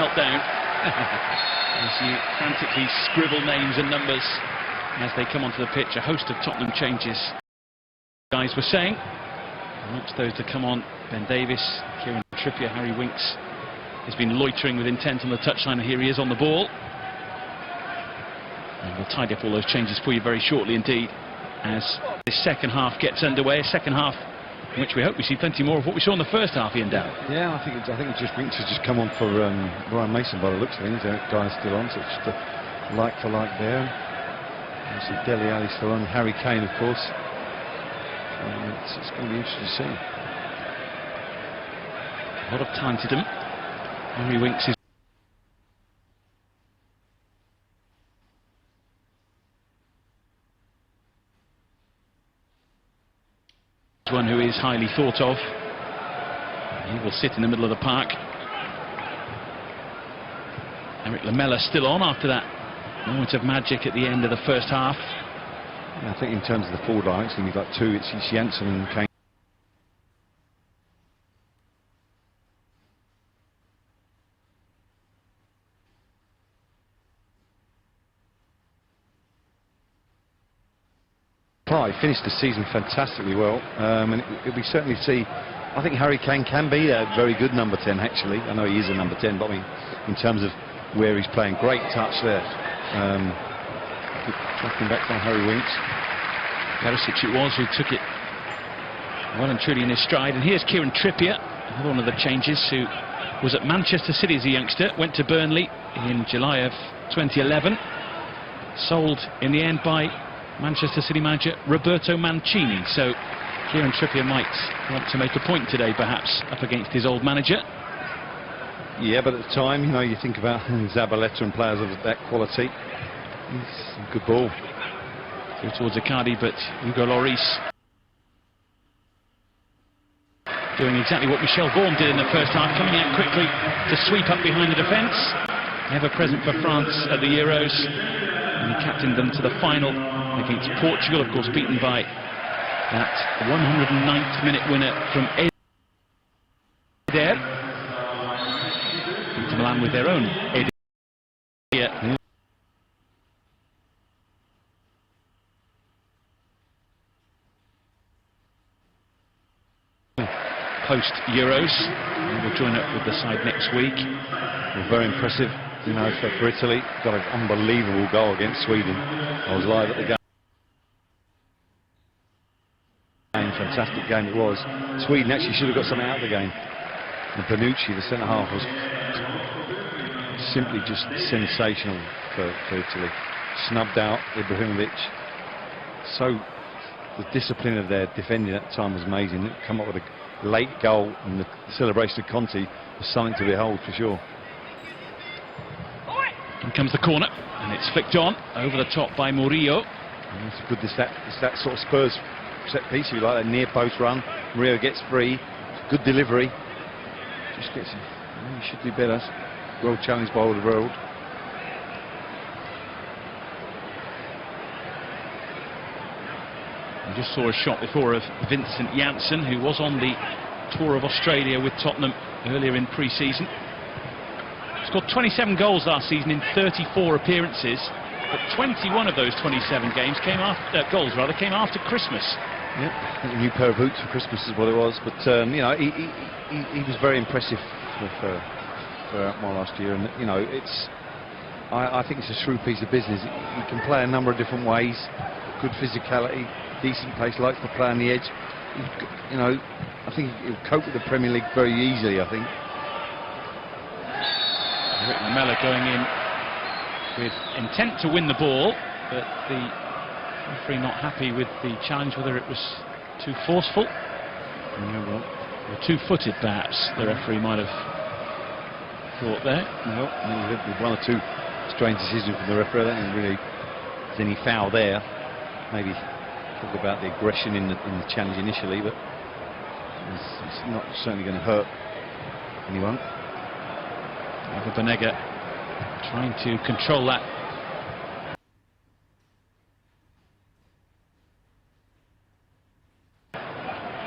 meltdown as you frantically scribble names and numbers as they come onto the pitch. A host of Tottenham changes, guys were saying. Amongst those to come on, Ben Davies, Kieran Trippier, Harry Winks has been loitering with intent on the touchline, and here he is on the ball. And we'll tidy up all those changes for you very shortly indeed, as this second half gets underway. A second half in which we hope we see plenty more of what we saw in the first half, Ian Dow. Yeah, I think just Winks has just come on for Ryan Mason by the looks of things. That guy's still on, so it's just a like for like there. Obviously Dele Alli still on, Harry Kane of course. It's going to be interesting to see. A lot of time to them. Harry Winks is one who is highly thought of. He will sit in the middle of the park. Eric Lamela still on after that moment of magic at the end of the first half. I think in terms of the forward line, it's going to be like two. It's Janssen and Kane. Finished the season fantastically well, and we certainly see. I think Harry Kane can be a very good number 10. Actually, I know he is a number 10, but I mean, in terms of where he's playing, great touch there. Tracking back from Harry Winks. Perisic it was who took it well and truly in his stride. And here's Kieran Trippier, another one of the changes, who was at Manchester City as a youngster, went to Burnley in July of 2011, sold in the end by Manchester City manager Roberto Mancini. So Kieran Trippier might want to make a point today, perhaps, up against his old manager. Yeah, but at the time, you know, you think about Zabaleta and players of that quality. It's a good ball. Through towards Icardi, but Hugo Lloris doing exactly what Michel Vorm did in the first half, coming out quickly to sweep up behind the defence. Ever present for France at the Euros, and he captained them to the final against Portugal, of course beaten by that 109th minute winner from Eder. Inter Milan with their own Eder. Post Euros, and we'll join up with the side next week. Well, very impressive, you know, for Italy. Got an unbelievable goal against Sweden. I was live at the game. Fantastic game it was. Sweden actually should have got something out of the game. And Bonucci, the centre half, was simply just sensational for Italy. Snubbed out Ibrahimovic. So the discipline of their defending at the time was amazing. Come up with a late goal, and the celebration of Conte was something to behold for sure. Here comes the corner, and it's flicked on over the top by Murillo. And it's good. It's that sort of Spurs set piece, if you like, that near post run. Murillo gets free, good delivery. Just gets. He should do better. Well challenged by all the world. I just saw a shot before of Vincent Janssen, who was on the tour of Australia with Tottenham earlier in pre-season. Scored 27 goals last season in 34 appearances, but 21 of those 27 goals came after Christmas. Yeah, a new pair of boots for Christmas is what it was. But you know, he was very impressive for Atmar last year, and you know, I think it's a shrewd piece of business. He can play a number of different ways. Good physicality, decent pace, likes to play on the edge. You know, I think he'll cope with the Premier League very easily, I think. Eric Lamela going in with intent to win the ball, but the referee not happy with the challenge, whether it was too forceful or too-footed, perhaps, the referee might have thought there. No, one or two strange decisions from the referee. I don't think really there's any foul there. Maybe talk about the aggression in the challenge initially, but it's not certainly going to hurt anyone. Banega trying to control that.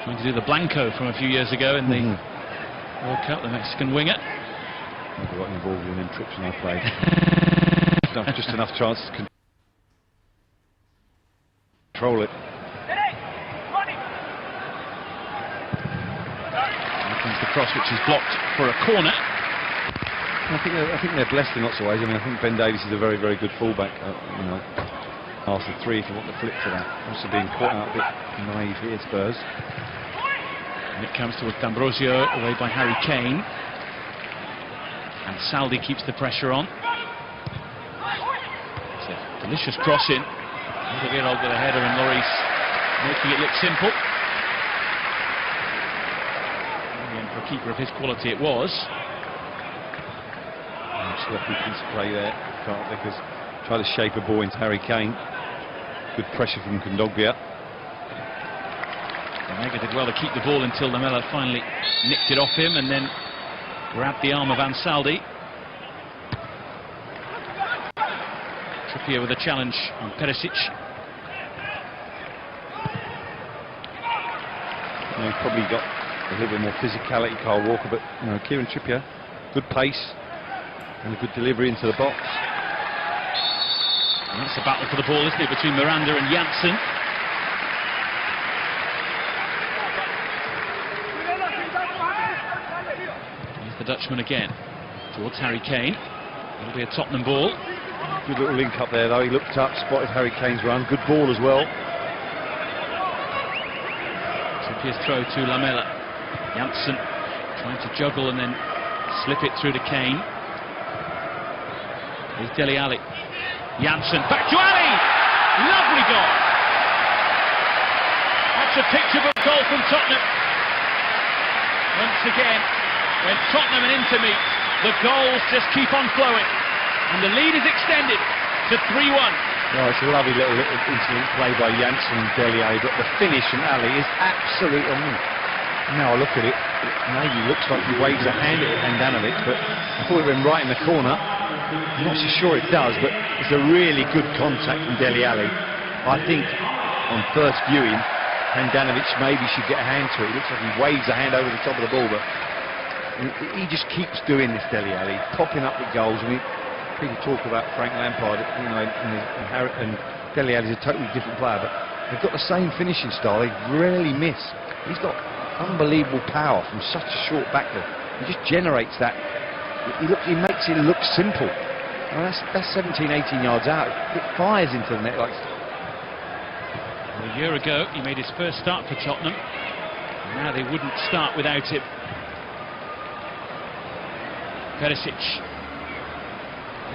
Trying to do the Blanco from a few years ago in the World Cup, the Mexican winger. Never got involved in them trips when I played. Just enough chances to control it. Here comes the cross, which is blocked for a corner. I think they're blessed in lots of ways. I mean, I think Ben Davies is a very, very good fullback. You know, after three, if you want to flip to that. Also being caught out a bit naive here, Spurs. And it comes towards D'Ambrosio, away by Harry Kane. And Saldi keeps the pressure on. It's a delicious crossing. Alderweireld with a header and Lloris making it look simple. And for a keeper of his quality it was. Sloppy piece of play there. Vickers try to shape a ball into Harry Kane. Good pressure from Kondogbia. Omega did well to keep the ball until Lamela finally nicked it off him and then grabbed the arm of Ansaldi. Trippier with a challenge on Perisic. He's probably got a little bit more physicality, Kyle Walker, but you know, Kieran Trippier, good pace and a good delivery into the box. And that's a battle for the ball, isn't it, between Miranda and Janssen. Here's the Dutchman again towards Harry Kane. It'll be a Tottenham ball. Good little link up there though. He looked up, spotted Harry Kane's run. Good ball as well. Trippier's throw to Lamela. Janssen trying to juggle and then slip it through to Kane. Here's Dele Alli. Janssen back to Ali. Lovely goal. That's a picture book goal from Tottenham. Once again, when Tottenham and Inter meet, the goals just keep on flowing. And the lead is extended to 3-1. Oh, it's a lovely little incident play by Janssen and Dele Alli, but the finish from Ali is absolutely. Now I look at it, it maybe looks like he waves a hand at Handanovic, but I thought it went right in the corner. I'm not so sure it does, but it's a really good contact from Dele Alli. I think on first viewing, Handanovic maybe should get a hand to it. It looks like he waves a hand over the top of the ball, but he just keeps doing this, Dele Alli, popping up with goals. I mean, people talk about Frank Lampard, you know, and Dele Alli is a totally different player, but they've got the same finishing style. They rarely miss. He's got unbelievable power from such a short backward. He just generates that. He makes it look simple. Well, that's 17, 18 yards out. It fires into the net like. Well, a year ago, he made his first start for Tottenham. Now they wouldn't start without him. Perisic.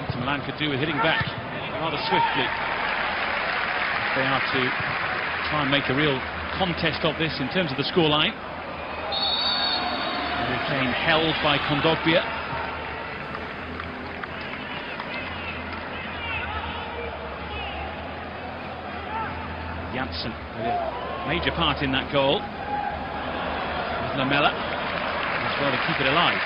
Inter Milan could do with hitting back rather swiftly. They are to try and make a real contest of this in terms of the scoreline. Harry Kane held by Kondogbia. Janssen with a major part in that goal. Lamela as well to keep it alive.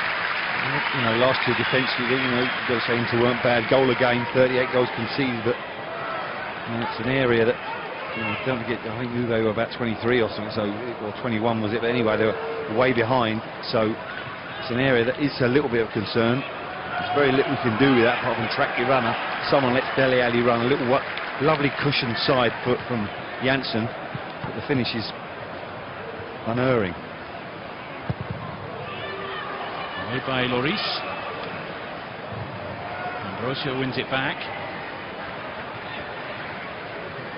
You know, last year defensively, you know, you've got to say Inter weren't bad. Goal again, 38 goals conceded, but you know, it's an area that, you know, don't forget, I think they were about 23 or something, so, or 21 was it, but anyway, they were way behind, so it's an area that is a little bit of concern. There's very little you can do with that apart from track your runner. Someone lets Dele Alli run, a little lovely cushioned side foot from Janssen, but the finish is unerring. Away by Lloris. D'Ambrosio wins it back.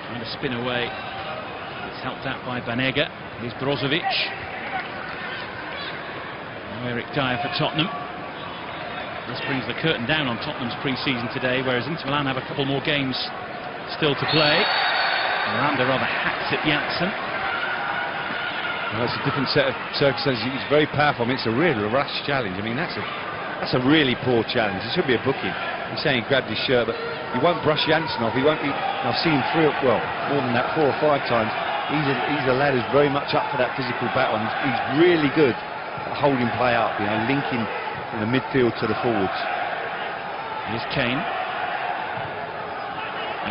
Trying to spin away. It's helped out by Banega. Here's Brozovic. Now Eric Dyer for Tottenham. This brings the curtain down on Tottenham's pre-season today, whereas Inter Milan have a couple more games still to play. Miranda rather hacks at Janssen. Well, it's a different set of circumstances. It's very powerful. I mean, it's a really rash challenge. I mean, that's a really poor challenge. It should be a booking. He's saying he grabbed his shirt, but he won't brush Janssen off. He won't be. I've seen him more than that, 4 or 5 times. He's a lad who's very much up for that physical battle. And he's really good at holding play up. You know, linking from the midfield to the forwards. Here's Kane.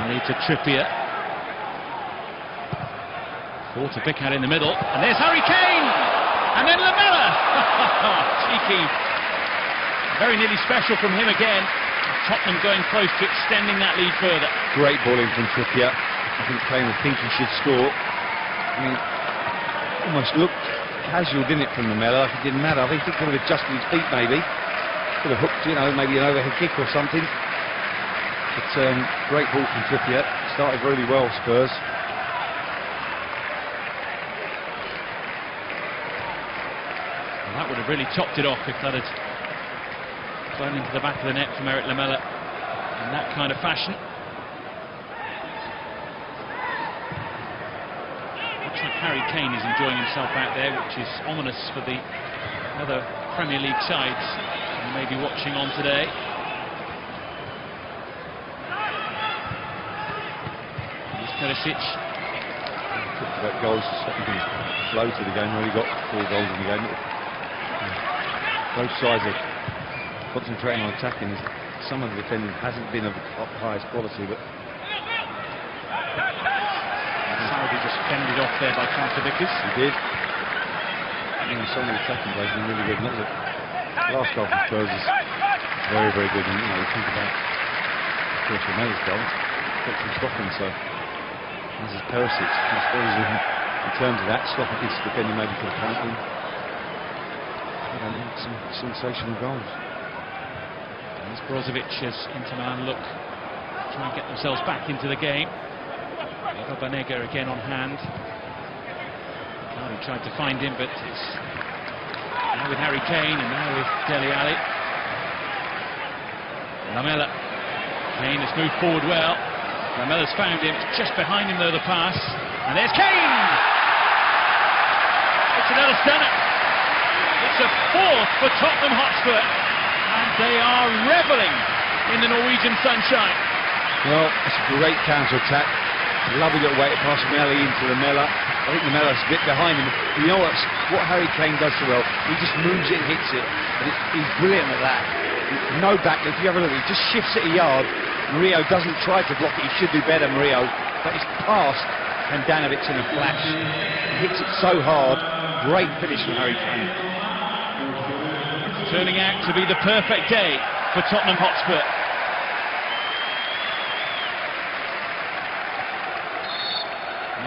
Ali to Trippier. Ball to Bickard in the middle, and there's Harry Kane, and then Lamela. Cheeky Very nearly special from him again. Tottenham going close to extending that lead further. Great ball in from Trippier. I think Kane would think he should score. I mean, almost looked casual, didn't it, from Lamela? Like it didn't matter. I think he could have adjusted his feet maybe. Could have hooked, maybe an overhead kick or something. But great ball from Trippier. Started really well, Spurs. And that would have really topped it off if that had flown into the back of the net from Eric Lamela in that kind of fashion. Looks like Harry Kane is enjoying himself out there, which is ominous for the other Premier League sides who may be watching on today. Here's Perisic. Talked about goals, second flow to the game, really got 4 goals in the game. Both sides are concentrating on attacking. Some of the defending hasn't been of the highest quality, but Saudi just fended off there by Carter Vickers. He did. Some of the attacking players have been really good. Not the last goal from Spurs is very, very good. And you think about, of course, Lamela's goal. Got some stopping, so this is Perisic. I suppose in terms of that, stopping against defending maybe for the penalty. Some sensational goals. As Brozovic as Inter Milan look to try and get themselves back into the game. Banega again on hand. He tried to find him, but it's now with Harry Kane and now with Dele Alli. Lamela. Kane has moved forward well. Lamela's found him. Just behind him though, the pass. And there's Kane! It's another stunner. It's a 4th for Tottenham Hotspur. And they are revelling in the Norwegian sunshine. Well, it's a great counter-attack. Lovely little way to pass from Alli into Lamela. I think Lamela's a bit behind him. You know what Harry Kane does so well? He just moves it and hits it. And he's brilliant at that. No back. If you have a look, he just shifts it a yard. Murillo doesn't try to block it. He should do better, Murillo. But it's past Handanovic in a flash. He hits it so hard. Great finish from Harry Kane. Turning out to be the perfect day for Tottenham Hotspur.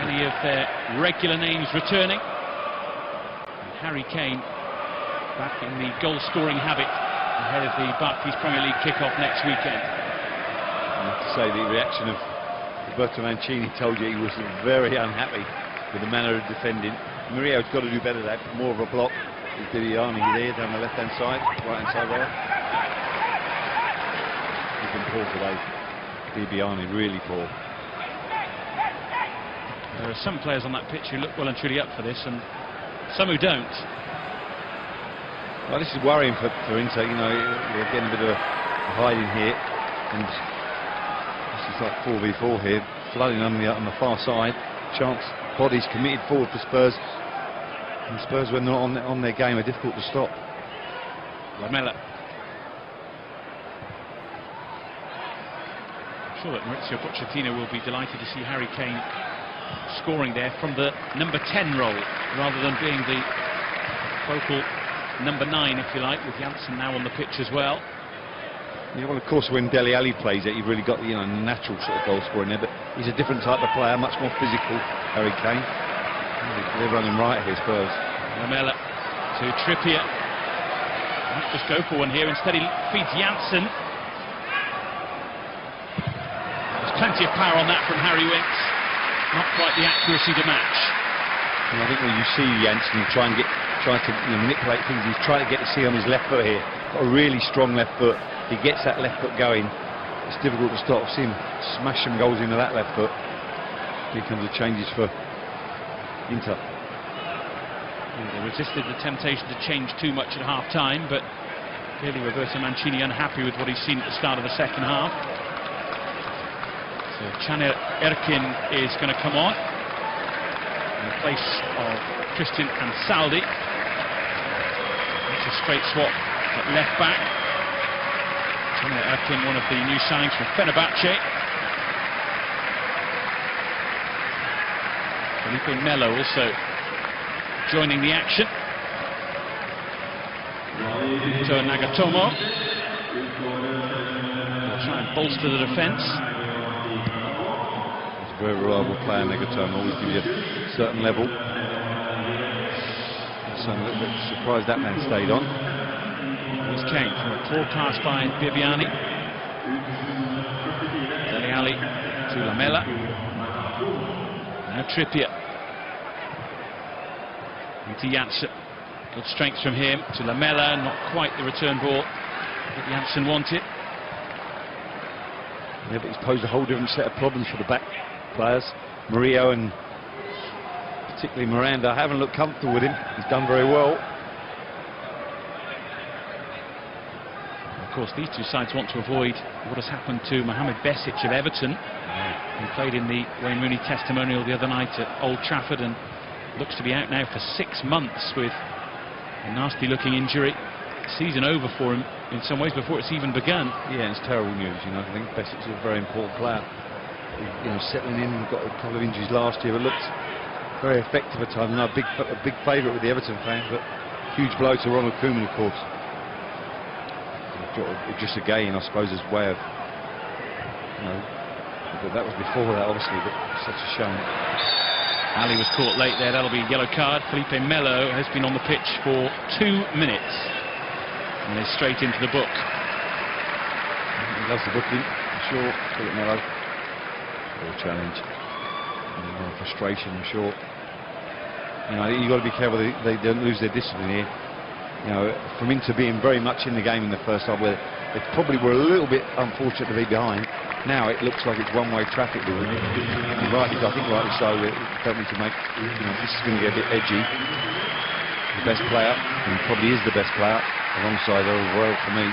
Many of their regular names returning. And Harry Kane back in the goal-scoring habit ahead of the Barclays Premier League kick-off next weekend. I have to say the reaction of Roberto Mancini told you he was very unhappy with the manner of defending. Murillo's got to do better there, more of a block. With Bibiani there down the left-hand side, right-hand side there. He's been poor today. Bibiani really poor. There are some players on that pitch who look well and truly up for this, and some who don't. Well, this is worrying for Inter. They're getting a bit of a hiding here, and this is like 4v4 here, flooding on the far side. Chance bodies committed forward for Spurs, and Spurs, when they're not on their game, are difficult to stop. Lamela. I'm sure that Maurizio Pochettino will be delighted to see Harry Kane scoring there from the number 10 role, rather than being the focal number 9, if you like, with Janssen now on the pitch as well. Yeah, well, of course, when Dele Alli plays it, you've really got natural sort of goal scoring there, but he's a different type of player, much more physical, Harry Kane. They're running right here, Spurs. Lamela to Trippier. Might just go for one here, instead he feeds Janssen. There's plenty of power on that from Harry Winks. Not quite the accuracy to match. And I think when you see Janssen try to manipulate things, he's trying to get to see on his left foot here. Got a really strong left foot. If he gets that left foot going, it's difficult to stop. See him smash some goals into that left foot. Here comes the changes for Inter. They resisted the temptation to change too much at half-time, but clearly Roberto Mancini unhappy with what he's seen at the start of the second half. So Caner Erkin is going to come on in place of Christian Ansaldi. It's a straight swap at left back. Caner Erkin, one of the new signings from Fenerbahce. Felipe Melo also joining the action. to Nagatomo. They'll try and bolster the defence. He's a very reliable player, Nagatomo. Always give you a certain level. So I'm a little bit surprised that man stayed on. Here's Kane from a poor pass by Bibiani. Dele Alli to Lamela. Now Trippier. Into Janssen. Good strength from him to Lamela. Not quite the return ball that Janssen wanted. Yeah, but he's posed a whole different set of problems for the back players. Murillo and particularly Miranda haven't looked comfortable with him. He's done very well. Of course, these two sides want to avoid what has happened to Mohamed Besic of Everton, who played in the Wayne Rooney testimonial the other night at Old Trafford and looks to be out now for 6 months with a nasty-looking injury. Season over for him in some ways before it's even begun. Yeah, it's terrible news. You know, I think Besic's a very important player. You know, settling in, got a couple of injuries last year, but looked very effective at times. A big favourite with the Everton fans, but huge blow to Ronald Koeman, of course. Just again, I suppose, his way of, you know, but that was before that, obviously, but such a shame. Ali was caught late there. That'll be a yellow card. Felipe Melo has been on the pitch for 2 minutes, and is straight into the book. He loves the booking, I'm sure. Felipe Melo, real challenge, and frustration, I'm sure. You know, you've got to be careful they don't lose their discipline here. You know, from into being very much in the game in the first half, where they probably were a little bit unfortunate to be behind. Now it looks like it's one-way traffic with them. And rightly, I think rightly so. They don't need to make, you know, this is going to get a bit edgy. The best player, and he probably is the best player, alongside Overall for me.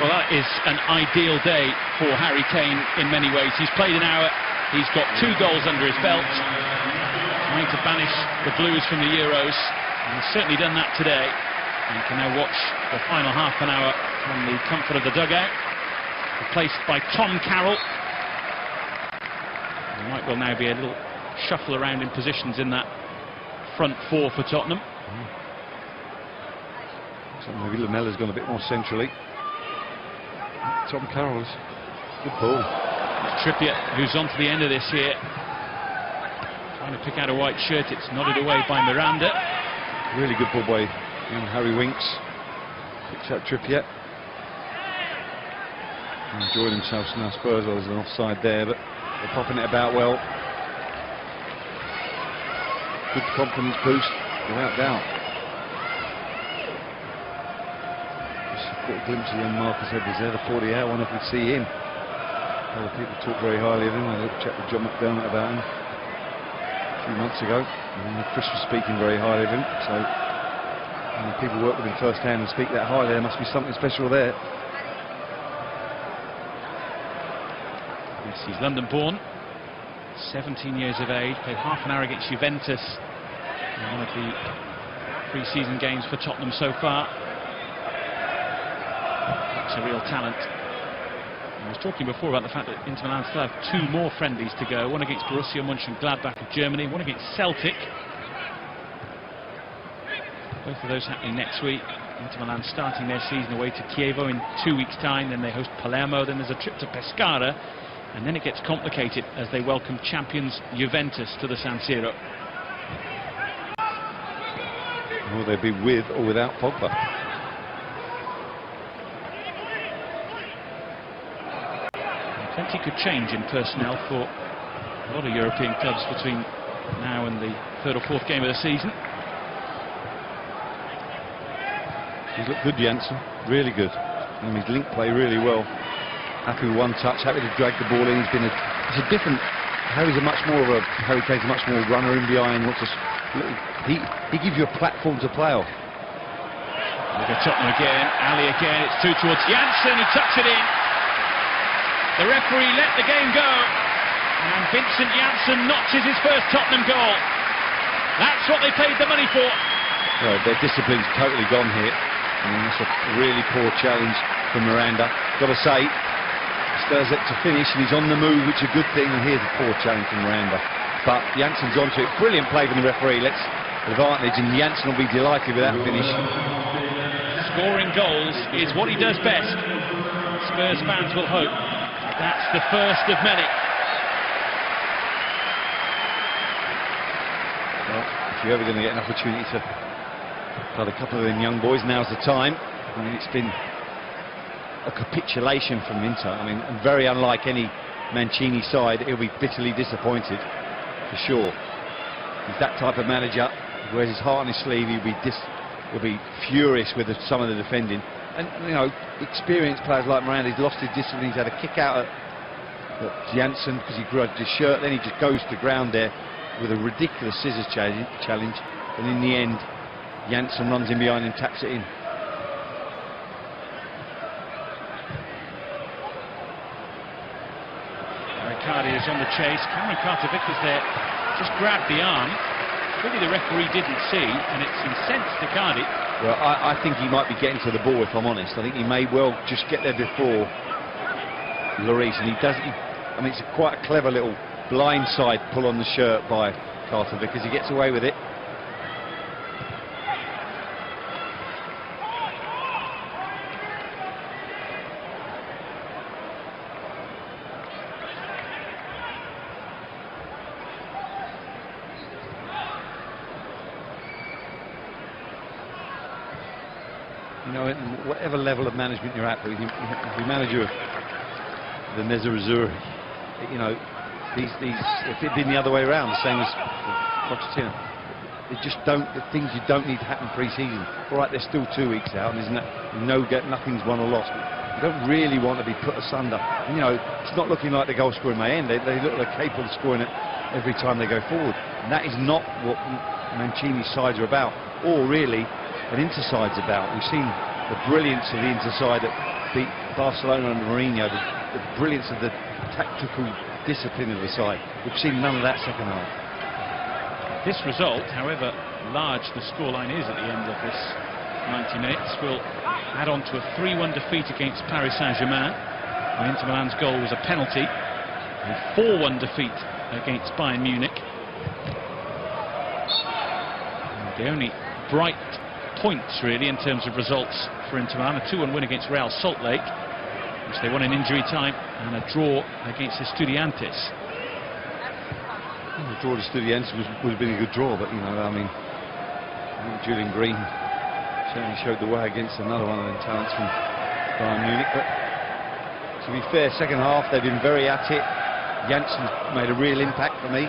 Well, that is an ideal day for Harry Kane in many ways. He's played an hour, he's got 2 goals under his belt, trying to banish the Blues from the Euros. And he's certainly done that today. And can now watch the final half an hour from the comfort of the dugout, replaced by Tom Carroll. There might well now be a little shuffle around in positions in that front 4 for Tottenham. So maybe Lamela's gone a bit more centrally. Tom Carroll's good ball. Trippier, who's on to the end of this here, trying to pick out a white shirt. It's nodded away by Miranda. Really good ball by Harry Winks. Picks out Trippier. Enjoyed themselves now. Spurs, there's an offside there, but they're popping it about well. Good confidence boost, without doubt. Just a quick glimpse of young Marcus Edwards there, the 40 out. I wonder if we'd see him. Other people talk very highly of him. I checked with John McDermott about him a few months ago. And Chris was speaking very highly of him, so when people work with him firsthand and speak that highly, there must be something special there. Yes, he's London-born, 17 years of age, played half an hour against Juventus in one of the pre-season games for Tottenham so far. That's a real talent. I was talking before about the fact that Inter Milan still have 2 more friendlies to go, one against Borussia Mönchengladbach of Germany, one against Celtic. Both of those happening next week. Inter Milan starting their season away to Chievo in 2 weeks' time, then they host Palermo, then there's a trip to Pescara, and then it gets complicated as they welcome champions Juventus to the San Siro. Will they be with or without Pogba? Plenty could change in personnel for a lot of European clubs between now and the 3rd or 4th game of the season. He's looked good, Janssen, really good. And he's linked play really well. Happy with one touch, happy to drag the ball in. It's a different. Harry Kane's a much more runner in behind. He gives you a platform to play off. Look at Tottenham again, Ali again. It's 2 towards Janssen, who tucks it in. The referee let the game go, and Vincent Janssen notches his first Tottenham goal. That's what they paid the money for. Well, their discipline's totally gone here. I mean, that's a really poor challenge from Miranda. Got to say, Spurs it to finish, and he's on the move, which is a good thing. And here's a poor challenge from Miranda. But Janssen's onto it. Brilliant play from the referee. Let's advantage, and Janssen will be delighted with that finish. Scoring goals is what he does best. Spurs fans will hope that's the first of many. Well, if you're ever going to get an opportunity to cut a couple of them young boys, now's the time. I mean, it's been a capitulation from Inter. I mean, very unlike any Mancini side. He'll be bitterly disappointed, for sure. He's that type of manager. He wears his heart on his sleeve. He'll be furious with some of the defending. And, you know, experienced players like Miranda, he's lost his discipline. He's had a kick out at Janssen because he grudged his shirt. Then he just goes to ground there with a ridiculous scissors challenge. And in the end, Janssen runs in behind him, taps it in. Riccardi is on the chase. Cameron Carter-Vickers there just grabbed the arm. Maybe the referee didn't see, and it's incensed Riccardi. Well, I think he might be getting to the ball, if I'm honest. I think he may well just get there before Lloris, and he doesn't. I mean, it's quite a clever little blindside pull on the shirt by Carter-Vickers. He gets away with it. You know, whatever level of management you're at, if you're manager of the Nerazzurri, you know, if it'd been the other way around, the same as Pochettino, they just don't, the things you don't need to happen pre-season. All right, they're still 2 weeks out, and nothing's won or lost. You don't really want to be put asunder. And, you know, it's not looking like the goal scoring may end. They look like capable of scoring it every time they go forward, and that is not what Mancini's sides are about, or really an Inter side's about. We've seen the brilliance of the Inter side that beat Barcelona under Mourinho, the brilliance of the tactical discipline of the side. We've seen none of that second half. This result, however large the scoreline is at the end of this 90 minutes, will add on to a 3-1 defeat against Paris Saint-Germain. Inter Milan's goal was a penalty. A 4-1 defeat against Bayern Munich. And the only bright points really in terms of results for Inter Milan, a 2-1 win against Real Salt Lake, which they won in injury time, and a draw against Estudiantes. The draw to Estudiantes would have been a good draw, but, you know, I mean, Julian Green certainly showed the way against another one of the talents from Bayern Munich. But to be fair, second half they've been very at it. Janssen made a real impact for me.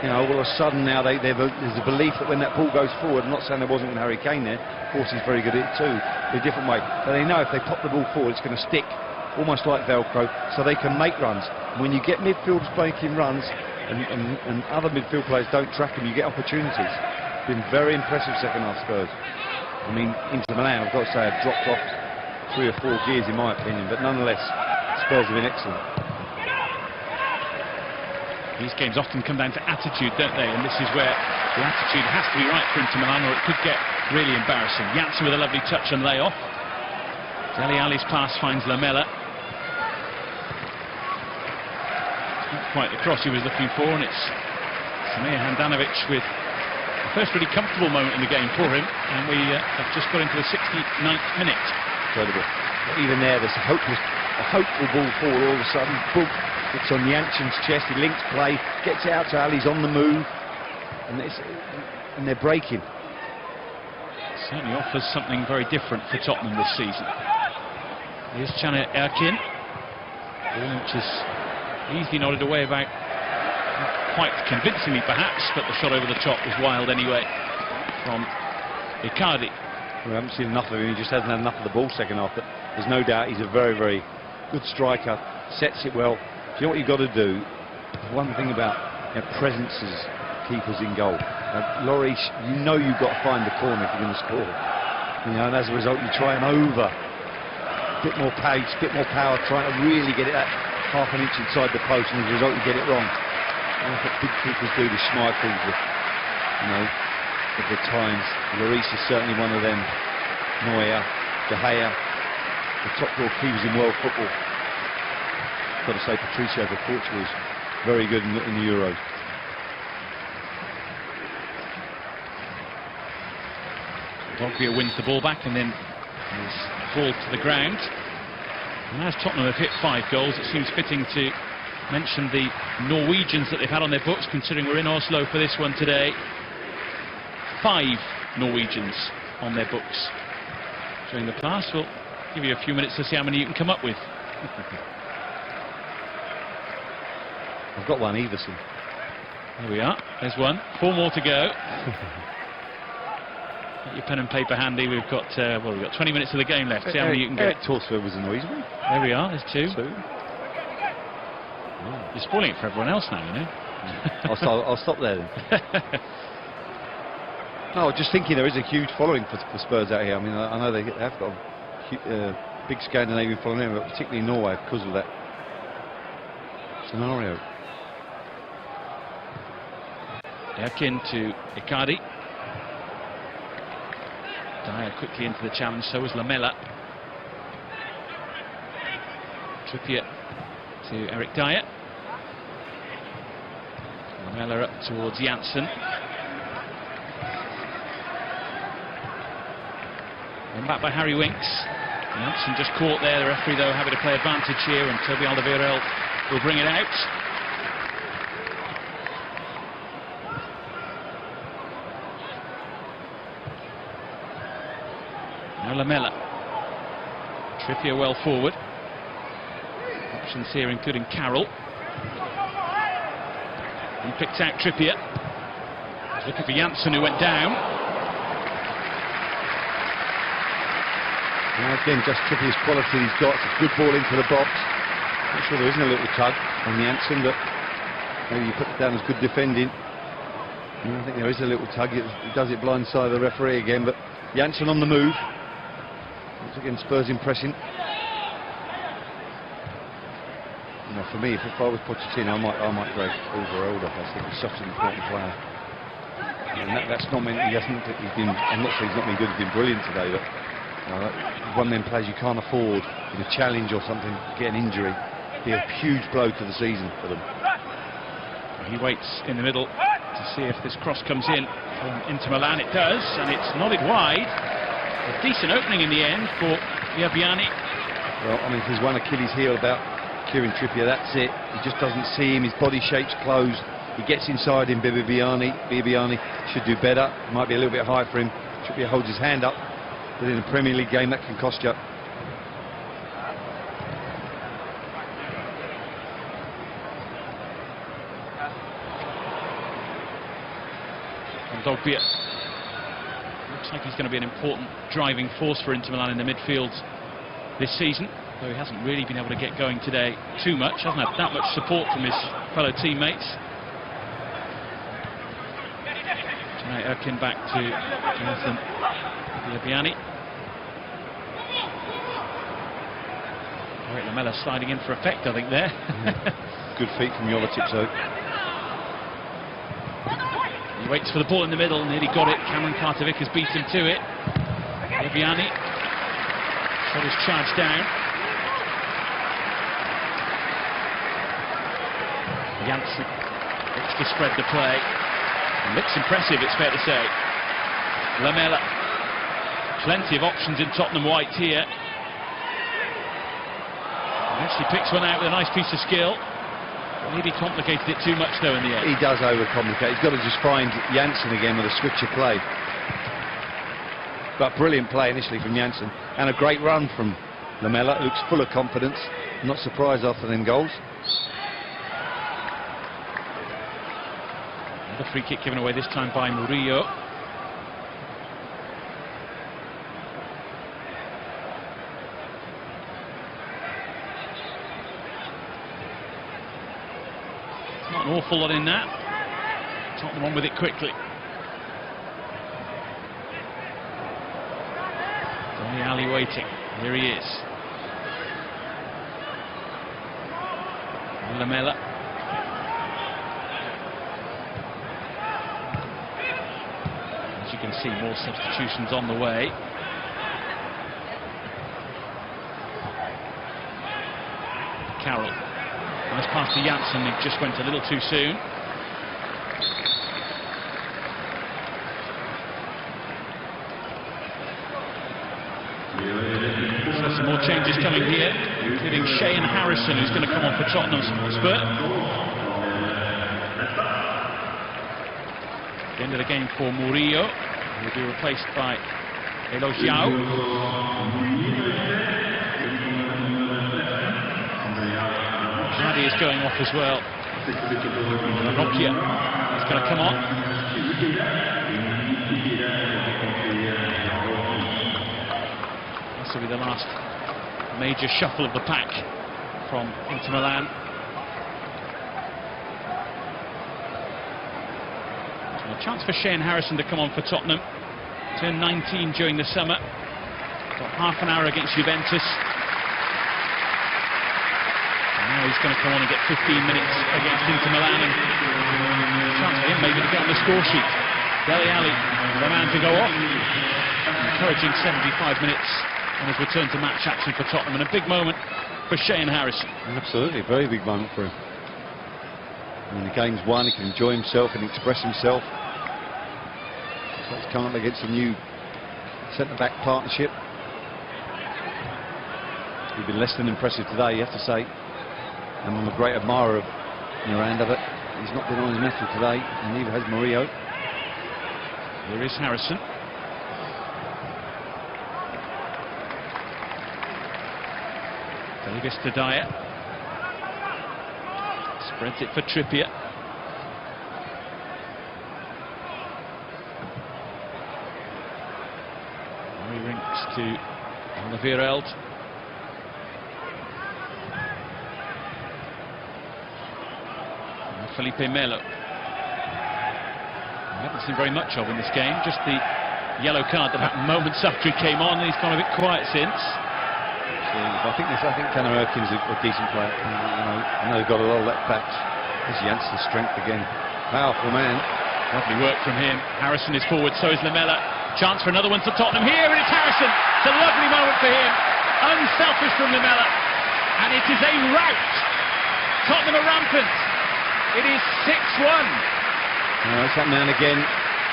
You know, all of a sudden now there's a belief that when that ball goes forward, I'm not saying there wasn't when Harry Kane there, of course he's very good at it too, in a different way, but they know if they pop the ball forward it's going to stick, almost like Velcro, so they can make runs. When you get midfielders making runs and other midfield players don't track them, you get opportunities. Been very impressive second half Spurs. I mean, Inter Milan, I've got to say, have dropped off 3 or 4 gears in my opinion, but nonetheless Spurs have been excellent. These games often come down to attitude, don't they? And this is where the attitude has to be right for Inter Milan, or it could get really embarrassing. Janssen with a lovely touch and layoff. Dele Alli's pass finds Lamela. It's not quite the cross he was looking for, and it's Samir Handanovic with the first really comfortable moment in the game for him, and we have just got into the 69th minute. Incredible. Even there, there's a hopeful ball forward all of a sudden. Boom. It's on Janssen's chest, he links play, gets it out to Ali's on the move, and they're breaking. It certainly offers something very different for Tottenham this season. Here's Caner Erkin, which is easily nodded away about, not quite convincingly perhaps, but the shot over the top was wild anyway from Icardi. We haven't seen enough of him, he just hasn't had enough of the ball second half, but there's no doubt he's a very, very good striker, sets it well. You know what you've got to do? One thing about presence as keepers in goal. Lloris, you know you've got to find the corner if you're going to score. You know, and as a result, you try and over. Bit more pace, bit more power, trying to really get it at half an inch inside the post, and as a result, you get it wrong. And that's what big keepers do, the Schmeichels, you know, at the times. Lloris is certainly one of them. Neuer, De Gea, the top draw keepers in world football. Got to say, Patricio for Portugal is very good in the Euros. Dogbia wins the ball back, and then is hauled to the ground. And as Tottenham have hit 5 goals, it seems fitting to mention the Norwegians that they've had on their books, considering we're in Oslo for this one today. 5 Norwegians on their books during the past. We'll give you a few minutes to see how many you can come up with. I've got one, Everson. There we are, there's one. 4 more to go. Get your pen and paper handy. We've got well, we've got 20 minutes of the game left. See how many you can get. Torsford was a Norwegian. There we are, there's 2. 2. You're spoiling it for everyone else now, you know. I'll stop there then. No, just thinking there is a huge following for Spurs out here. I mean, I know they have got a big Scandinavian following, but particularly in Norway because of that scenario. Erkin to Icardi. Dyer quickly into the challenge, so was Lamela. Trippier to Eric Dyer. Lamela up towards Janssen. And back by Harry Winks. Janssen just caught there. The referee, though, having to play advantage here, and Toby Alderweireld will bring it out. Now Lamela. Trippier well forward. Options here including Carroll. He picks out Trippier. He's looking for Janssen, who went down. Now again, just Trippier's quality he's got. It's a good ball into the box. Not sure there isn't a little tug on Janssen, but maybe you put it down as good defending. I think there is a little tug. He does it blindside the referee again, but Janssen on the move. Once again, Spurs impressing. You know, for me, if I was Pochettino, I might drag Alderweireld off. I think he's such an important player. And that's not meant he hasn't. I'm not saying he's not been good. He's been brilliant today, but one of them players you can't afford with a challenge or something to get an injury. Be a huge blow to the season for them. He waits in the middle to see if this cross comes in from Inter Milan. It does, and it's nodded wide. A decent opening in the end for Biabiani. Well, I mean, if there's one Achilles heel about Kieran Trippier, that's it. He just doesn't see him. His body shape's closed. He gets inside him. Biabiani should do better. Might be a little bit high for him. Trippier holds his hand up, but in a Premier League game that can cost you. Dogbia. Looks like he's going to be an important driving force for Inter Milan in the midfield this season, though he hasn't really been able to get going today too much. Hasn't had that much support from his fellow teammates. Tonight Erkin back to Jonathan Biabiani. Eric Lamela sliding in for effect, I think, there. Good feet from Jovetic, though. He waits for the ball in the middle, nearly got it. Cameron Carter-Vick has beat him to it. Biabiani. Shot is charged down. Janssen looks to spread the play. It looks impressive, it's fair to say. Lamela. Plenty of options in Tottenham white here. Actually picks one out with a nice piece of skill. Maybe complicated it too much though in the end. He does overcomplicate. He's got to just find Janssen again with a switch of play. But brilliant play initially from Janssen, and a great run from Lamela. Looks full of confidence. Not surprised after them goals. Another free kick given away, this time by Murillo. Not an awful lot in that. Tottenham on with it quickly. Dele Alli waiting. Here he is. Lamela. As you can see, more substitutions on the way. Carroll. Nice pass to Janssen, he just went a little too soon. coming here, including Shane Harrison, who's going to come on for Tottenham's Hotspur. The end of the game for Murillo, who will be replaced by Elogiao. Hardy is going off as well. Nokia is going to come on. This will be the last major shuffle of the pack from Inter Milan. A chance for Shane Harrison to come on for Tottenham. Turned 19 during the summer. Got half an hour against Juventus. And now he's going to come on and get 15 minutes against Inter Milan. And a chance for him maybe to get on the score sheet. Dele Alli, the man to go off. Encouraging 75 minutes on his return to match action for Tottenham. And a big moment for Shane Harrison. Absolutely, a very big moment for him. When the game's won, he can enjoy himself and express himself. So he's come up against a new centre-back partnership. He's been less than impressive today, you have to say. And I'm a great admirer of Miranda, but he's not been on his mettle today, and neither has Murillo. Here is Harrison. Davis to Dyer. Spreads it for Trippier. Rinks to Alderweireld. Felipe Melo. We haven't seen very much of in this game, just the yellow card that happened moments after he came on, and he's gone a bit quiet since. I think Tanner Erkin's a decent player. I know they've got a lot of left backs. This youngster's strength again. Powerful man. Lovely work from him. Harrison is forward, so is Lamela. Chance for another one to Tottenham here, and it's Harrison. It's a lovely moment for him. Unselfish from Lamela. And it is a rout. Tottenham are rampant. It is 6-1. It's that man again.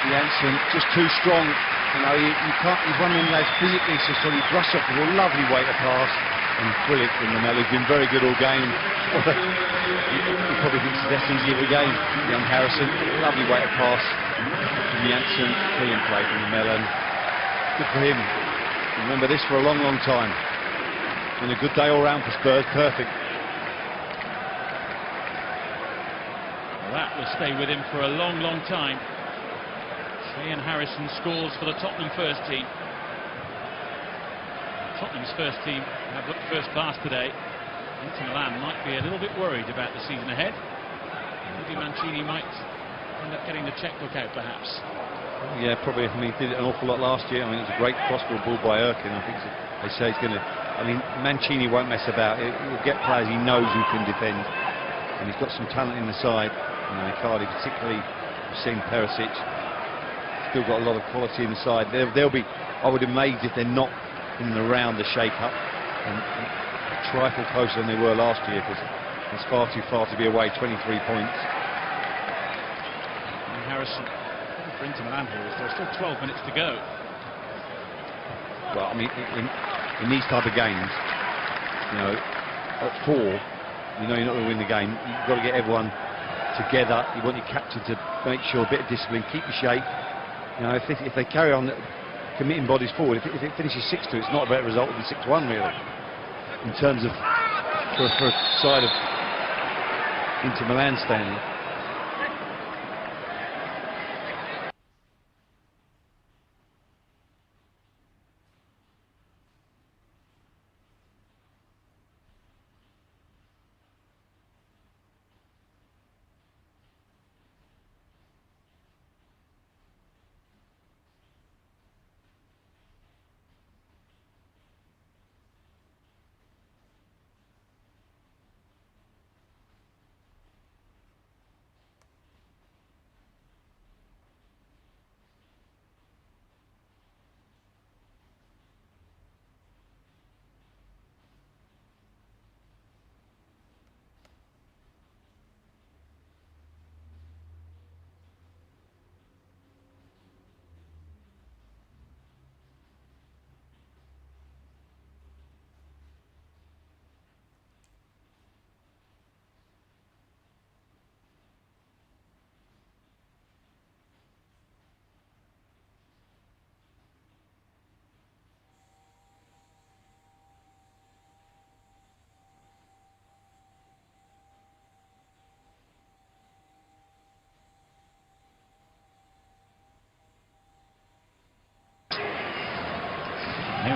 Janssen just too strong. You can't. He's one of them lads physically so strong. He brushed up with a lovely way to pass, and brilliant from Lamela. He's been very good all game. He probably thinks that's easy of a game. Young Harrison, lovely way to pass. Janssen, brilliant play from Lamela. Good for him. Remember this for a long, long time. And a good day all round for Spurs. Perfect. That will stay with him for a long, long time. Shane Harrison scores for the Tottenham first team. Tottenham's first team have looked first class today. Inter Milan might be a little bit worried about the season ahead. Maybe Mancini might end up getting the checkbook out, perhaps. Yeah, probably. I mean, he did it an awful lot last year. I mean, it was a great crossfield ball by Erkin. I think they say he's going to. I mean, Mancini won't mess about. He'll get players he knows who can defend, and he's got some talent in the side. Icardi particularly, seeing Perisic, still got a lot of quality inside. They'll be, I would be amazed if they're not in and around the shake-up and a trifle closer than they were last year, because it's far too far to be away. 23 points. And Harrison for Inter Milan here. There's still 12 minutes to go. Well, I mean, in these type of games, at 4, you're not going to win the game. You've got to get everyone together. You want your captain to make sure a bit of discipline, keep your shape. If they carry on committing bodies forward, if it finishes 6-2, it's not a better result than 6-1 really. In terms of for a side of Inter Milan standing.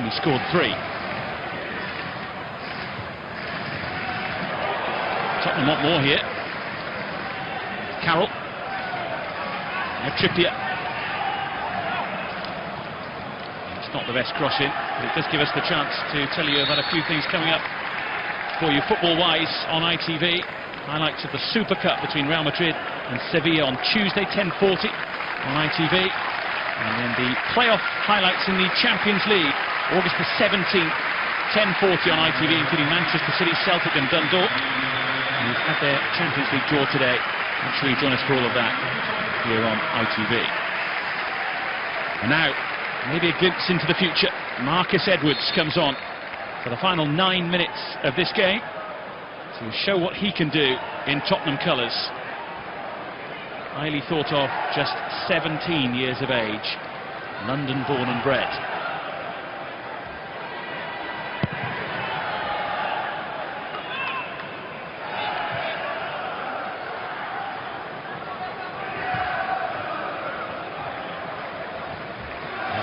only scored 3. Tottenham want more here. Carroll. Now Trippier. It's not the best crossing, but it does give us the chance to tell you about a few things coming up for you football-wise on ITV. Highlights of the Super Cup between Real Madrid and Sevilla on Tuesday, 10:40 on ITV. And then the playoff highlights in the Champions League, August the 17th, 10:40 on ITV, including Manchester City, Celtic and Dundalk. And we've had their Champions League draw today. I'm sure you join us for all of that here on ITV. And now, maybe a glimpse into the future. Marcus Edwards comes on for the final 9 minutes of this game to show what he can do in Tottenham colours. Highly thought of, just 17 years of age, London born and bred.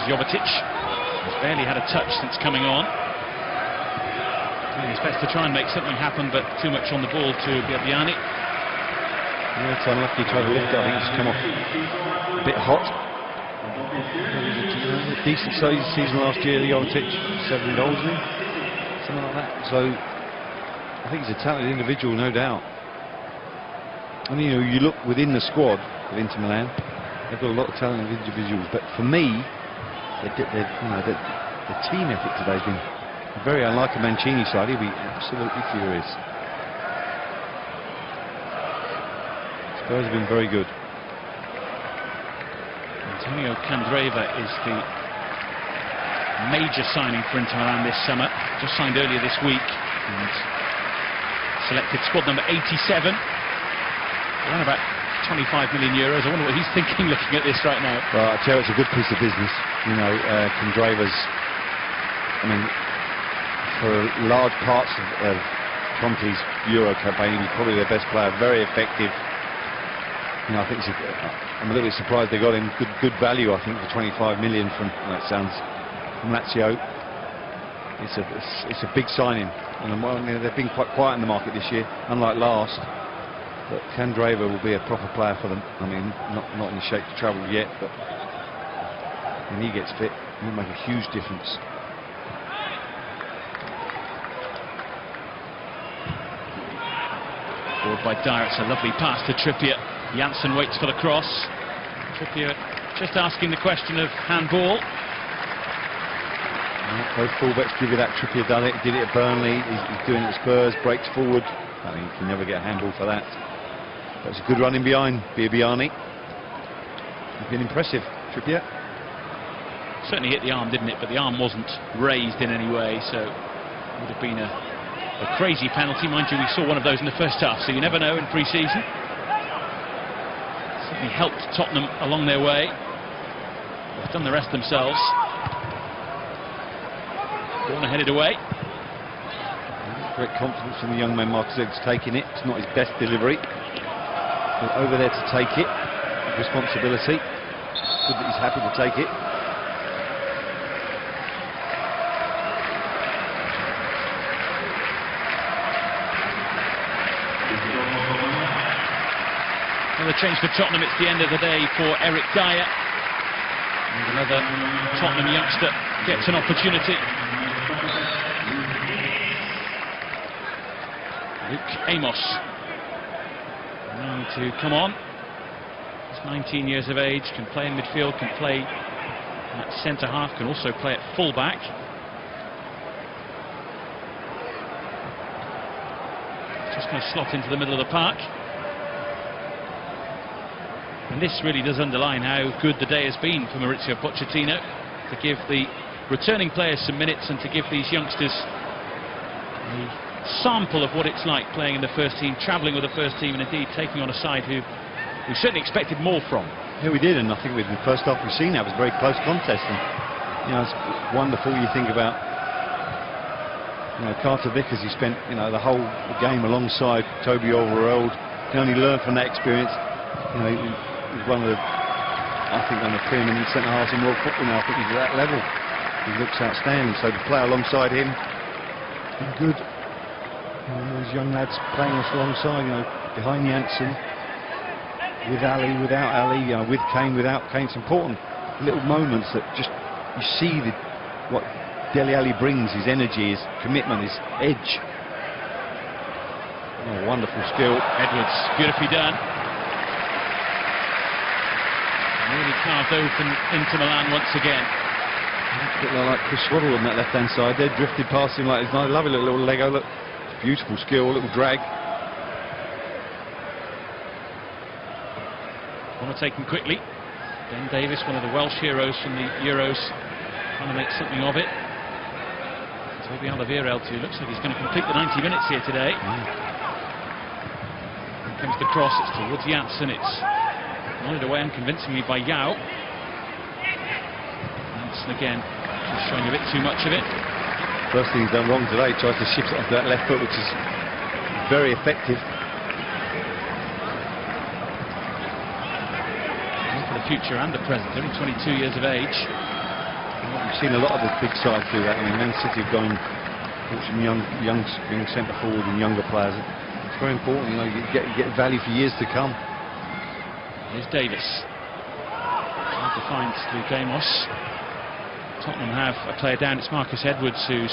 Jovetic has barely had a touch since coming on. Doing his best to try and make something happen, but too much on the ball to Biabiani. Yeah, it's unlucky to try to lift it. I think it's come off a bit hot. A decent season last year, Jovetic, 7 goals, isn't he? Something like that. So I think he's a talented individual, no doubt. And you know, you look within the squad of Inter Milan, they've got a lot of talented individuals, but for me, the team effort today has been very unlike a Mancini side. He'll be absolutely furious. Spurs have been very good. Antonio Candreva is the major signing for Inter Milan this summer. Just signed earlier this week and selected squad number 87. Around about 25 million euros. I wonder what he's thinking looking at this right now. Well, I tell you, it's a good piece of business. You know, Candreva's, I mean, for large parts of Conte's Euro campaign, he's probably their best player, very effective. You know, I think I'm a little bit surprised they got him good value, I think, for 25 million from, that sounds, from Lazio. It's a big signing. And they've been quite quiet in the market this year, unlike last. But Candreva will be a proper player for them. I mean, not in the shape to travel yet, but when he gets fit, he'll make a huge difference. Forward by Dyer, it's a lovely pass to Trippier. Janssen waits for the cross. Trippier just asking the question of handball. Both fullbacks give you that. Trippier done it, did it at Burnley, he's doing it at Spurs, breaks forward. I mean, you can never get a handball for that. That's a good run in behind, Biabiani. He's been impressive, Trippier. Certainly hit the arm, didn't it? But the arm wasn't raised in any way, so it would have been a crazy penalty. Mind you, we saw one of those in the first half, so you never know in pre-season. Certainly helped Tottenham along their way. They've done the rest themselves. Corner headed away. Great confidence from the young man Marcus Edwards taking it. It's not his best delivery. But over there to take it. Responsibility. Good that he's happy to take it. Another change for Tottenham. It's the end of the day for Eric Dyer. And another Tottenham youngster gets an opportunity. Luke Amos known to come on. He's 19 years of age, can play in midfield, can play at centre half, can also play at full back. Just going to slot into the middle of the park. And this really does underline how good the day has been for Maurizio Pochettino, to give the returning players some minutes and to give these youngsters a sample of what it's like playing in the first team, travelling with the first team, and indeed taking on a side who we certainly expected more from. Yeah, we did, and I think with the first half we've seen that was a very close contest, and you know, it's wonderful. You think about, you know, Carter Vickers, he spent, you know, the whole game alongside Toby Alderweireld. Can only learn from that experience. You know, he's one of the, I think, one of the preeminent centre halves in world football now. I think he's at that level. he looks outstanding. So to play alongside him, good. Those young lads playing us alongside, behind Janssen, with Ali, without Ali, with Kane, without Kane. It's important little moments that just you see what Dele Alli brings, his energy, his commitment, his edge. Oh, wonderful skill. Edwards, beautifully done. Really carved open into Milan once again. A bit like Chris Swaddle on that left-hand side. They drifted past him like it's nice, lovely little Lego. Look, beautiful skill, little drag. Corner taken quickly. Ben Davis, one of the Welsh heroes from the Euros, trying to make something of it. Toby Alderweireld, who looks like he's going to complete the 90 minutes here today. Here comes the cross, it's towards Janssen, it's nodded away unconvincingly by Yao. Janssen again, just showing a bit too much of it. First thing he's done wrong today, tries to shift it onto that left foot, which is very effective. For the future and the present, only 22 years of age. We've seen a lot of the big sides do that. I mean, Man City have gone some young centre forward and younger players. It's very important, you get value for years to come. Here's Davis. Trying to find Luke Amos. Tottenham have a player down, it's Marcus Edwards, who's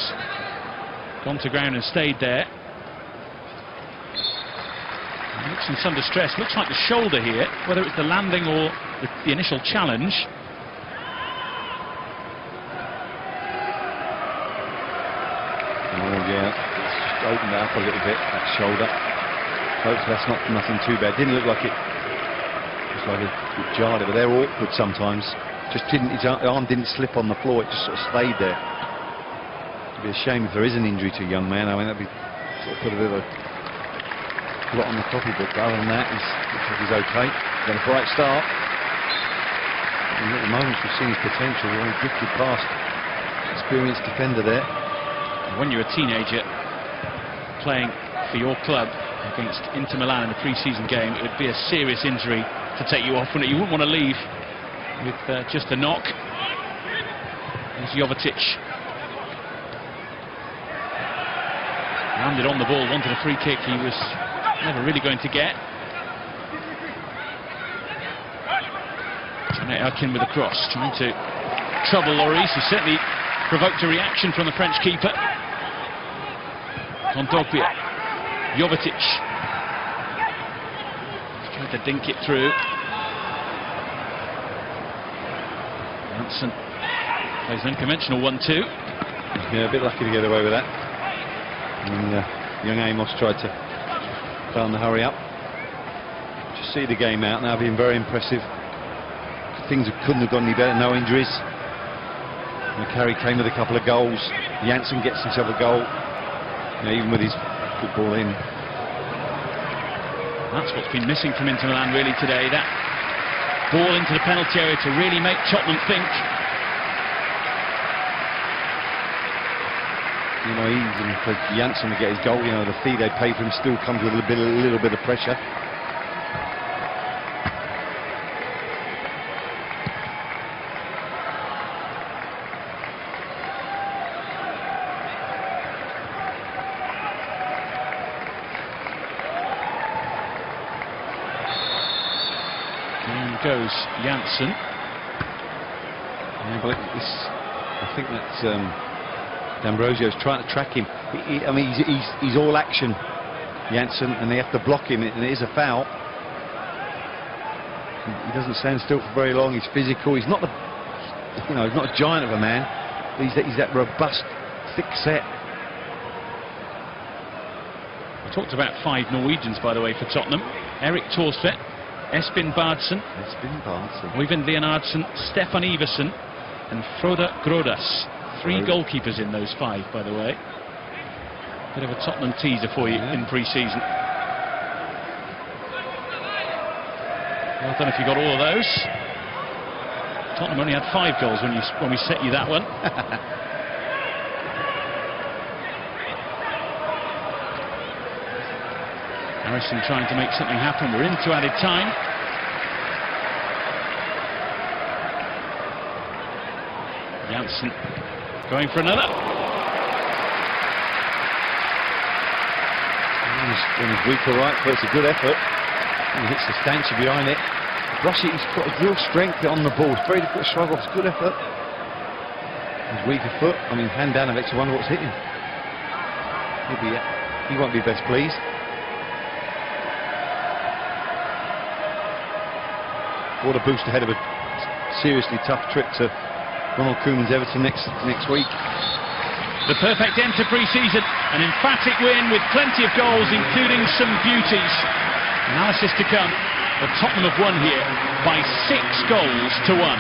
gone to ground and stayed there. He looks in some distress, looks like the shoulder here, whether it's the landing or the initial challenge. Oh yeah, it's just opened it up a little bit, that shoulder. Hopefully that's nothing too bad. Didn't look like it, just like it jarred it, but they're awkward sometimes. Just didn't, his arm didn't slip on the floor, it just sort of stayed there. It'd be a shame if there is an injury to a young man. I mean, that'd be sort of put a bit of a blot on the copybook. But other than that, looks like he's okay. He's got a bright start. And at the moment we've seen his potential. We've only drifted past experienced defender there. When you're a teenager playing for your club against Inter Milan in a pre-season game, it would be a serious injury to take you off, wouldn't it? You wouldn't want to leave with just a knock. There's Jovetic. Landed on the ball, wanted a free kick he was never really going to get. Janet Akin with a cross, trying to trouble Lloris, who certainly provoked a reaction from the French keeper. Kondogbia, Jovetic. Tried to dink it through. Janssen plays an unconventional 1-2. Yeah, a bit lucky to get away with that. And young Amos tried to play on the hurry up. Just see the game out now, being very impressive. Things couldn't have gone any better, no injuries. McCarry came with a couple of goals. Janssen gets himself a goal, even with his good ball in. That's what's been missing from Inter Milan really today, that ball into the penalty area to really make Tottenham think. Even for Janssen to get his goal, the fee they pay for him still comes with a little bit of pressure. In goes Janssen. Yeah, but I think that's D'Ambrosio's trying to track him. I mean, he's all action, Janssen, and they have to block him, and it is a foul. He doesn't stand still for very long. He's physical. He's not he's not a giant of a man. He's that robust, thick set. We talked about 5 Norwegians, by the way, for Tottenham. Erik Thorstvedt, Espen Baardsen, Øyvind Leonardsen, Stefan Iversen, and Frode Grodås. 3 goalkeepers in those 5, by the way. Bit of a Tottenham teaser for you in pre-season. Well, I don't know if you got all of those. Tottenham only had 5 goals when we set you that one. Harrison trying to make something happen. We're into added time. Johnson going for another. When he's weak or right, but it's a good effort. And he hits the stanchion behind it. Rashid, he's got a real strength on the ball. It's very difficult to struggle. It's a good effort. His weaker foot. I mean, Handanovic, I wonder what's hitting. He won't be best pleased. What a boost ahead of a seriously tough trip to Ronald Koeman's Everton next week. The perfect end to pre-season, an emphatic win with plenty of goals, including some beauties. Analysis to come. But Tottenham have won here by 6 goals to 1.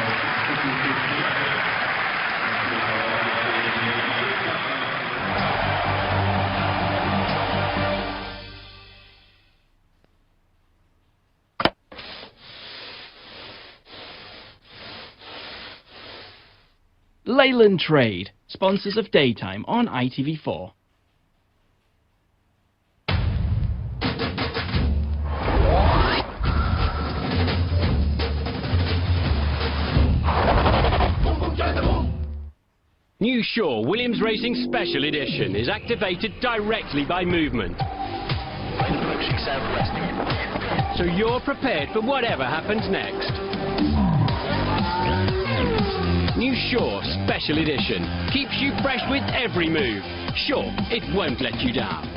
Leyland Trade, sponsors of Daytime on ITV4. New Shaw Williams Racing Special Edition is activated directly by movement. So you're prepared for whatever happens next. New Shaw Special Edition keeps you fresh with every move. Shaw, it won't let you down.